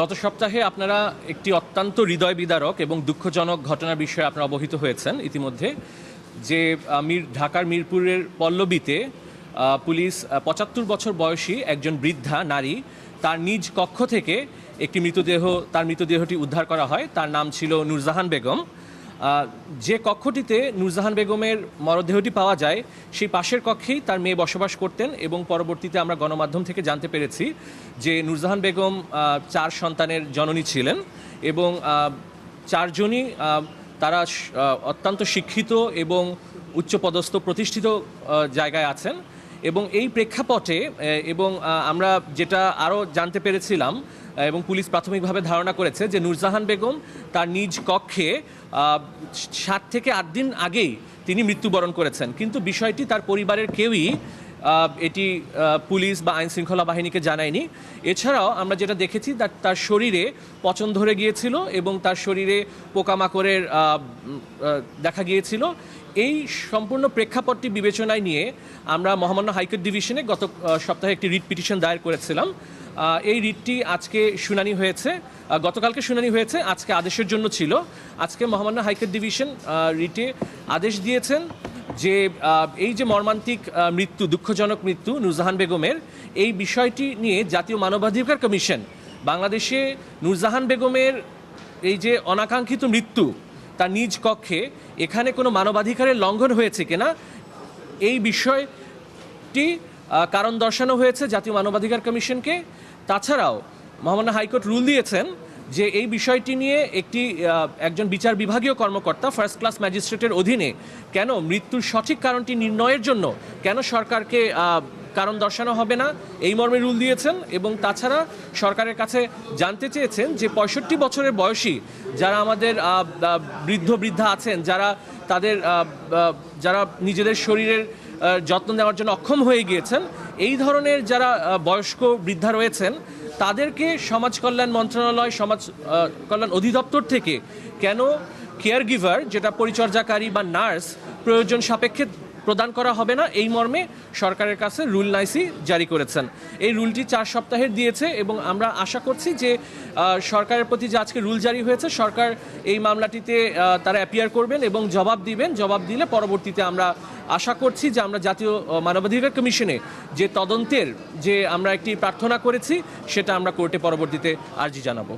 গত সপ্তাহে আপনারা একটি অত্যন্ত হৃদয় বিদারক এবং দুঃখজনক ঘটনার বিষয়ে আপনারা অবহিত হয়েছেন ইতিমধ্যে, যে ঢাকার মিরপুরের পল্লবীতে পুলিশ ৭৫ বছর বয়সী একজন বৃদ্ধা নারী তার নিজ কক্ষ থেকে একটি মৃতদেহটি উদ্ধার করা হয়। তার নাম ছিল নূরজাহান বেগম। যে কক্ষটিতে নূরজাহান বেগমের মরদেহটি পাওয়া যায় সেই পাশের কক্ষেই তার মেয়ে বসবাস করতেন এবং পরবর্তীতে আমরা গণমাধ্যম থেকে জানতে পেরেছি যে নূরজাহান বেগম ৪ সন্তানের জননী ছিলেন এবং ৪ জনই তারা অত্যন্ত শিক্ষিত এবং উচ্চপদস্থ প্রতিষ্ঠিত জায়গায় আছেন। এবং এই প্রেক্ষাপটে এবং আমরা যেটা আরও জানতে পেরেছিলাম এবং পুলিশ প্রাথমিকভাবে ধারণা করেছে যে নূরজাহান বেগম তার নিজ কক্ষে ৭ থেকে ৮ দিন আগেই তিনি মৃত্যুবরণ করেছেন, কিন্তু বিষয়টি তার পরিবারের কেউই এটি পুলিশ বা আইন শৃঙ্খলা বাহিনীকে জানায়নি। এছাড়াও আমরা যেটা দেখেছি তার শরীরে পচন ধরে গিয়েছিল এবং তার শরীরে পোকামাকড়ের দেখা গিয়েছিল। এই সম্পূর্ণ প্রেক্ষাপটটি বিবেচনায় নিয়ে আমরা মহামান্য হাইকোর্ট ডিভিশনে গত সপ্তাহে একটি রিট পিটিশন দায়ের করেছিলাম। এই রিটটি আজকে শুনানি হয়েছে, গতকালকে শুনানি হয়েছে, আজকে আদেশের জন্য ছিল। আজকে মহামান্য হাইকোর্ট ডিভিশন রিটে আদেশ দিয়েছেন যে এই যে মর্মান্তিক মৃত্যু, দুঃখজনক মৃত্যু নূরজাহান বেগমের, এই বিষয়টি নিয়ে জাতীয় মানবাধিকার কমিশন বাংলাদেশে নূরজাহান বেগমের এই যে অনাকাঙ্ক্ষিত মৃত্যু তার নিজ কক্ষে, এখানে কোনো মানবাধিকারের লঙ্ঘন হয়েছে কিনা এই বিষয়টি কারণ দর্শানো হয়েছে জাতীয় মানবাধিকার কমিশনকে। তাছাড়াও মহামান্য হাইকোর্ট রুল দিয়েছেন যে এই বিষয়টি নিয়ে একজন বিচার বিভাগীয় কর্মকর্তা ফার্স্ট ক্লাস ম্যাজিস্ট্রেটের অধীনে কেন মৃত্যুর সঠিক কারণটি নির্ণয়ের জন্য কেন সরকারকে কারণ দর্শানো হবে না, এই মর্মে রুল দিয়েছেন। এবং তাছাড়া সরকারের কাছে জানতে চেয়েছেন যে ৬৫ বছরের বয়সী যারা আমাদের বৃদ্ধা আছেন, যারা নিজেদের শরীরের যত্ন নেওয়ার জন্য অক্ষম হয়ে গিয়েছেন, এই ধরনের যারা বয়স্ক বৃদ্ধা রয়েছেন তাদেরকে সমাজ কল্যাণ মন্ত্রণালয়, সমাজ কল্যাণ অধিদপ্তর থেকে কেন কেয়ার গিভার, যেটা পরিচর্যাকারী বা নার্স, প্রয়োজন সাপেক্ষে প্রদান করা হবে না, এই মর্মে সরকারের কাছে রুল নাইসি জারি করেছেন। এই রুলটি ৪ সপ্তাহের দিয়েছে এবং আমরা আশা করছি যে সরকারের প্রতি যে আজকে রুল জারি হয়েছে, সরকার এই মামলাটিতে তারা অ্যাপিয়ার করবেন এবং জবাব দিবেন। জবাব দিলে পরবর্তীতে আমরা আশা করছি যে আমরা জাতীয় মানবাধিকার কমিশনে যে তদন্তের যে আমরা একটি প্রার্থনা করেছি সেটা আমরা কোর্টে পরবর্তীতে আর্জি জানাবো।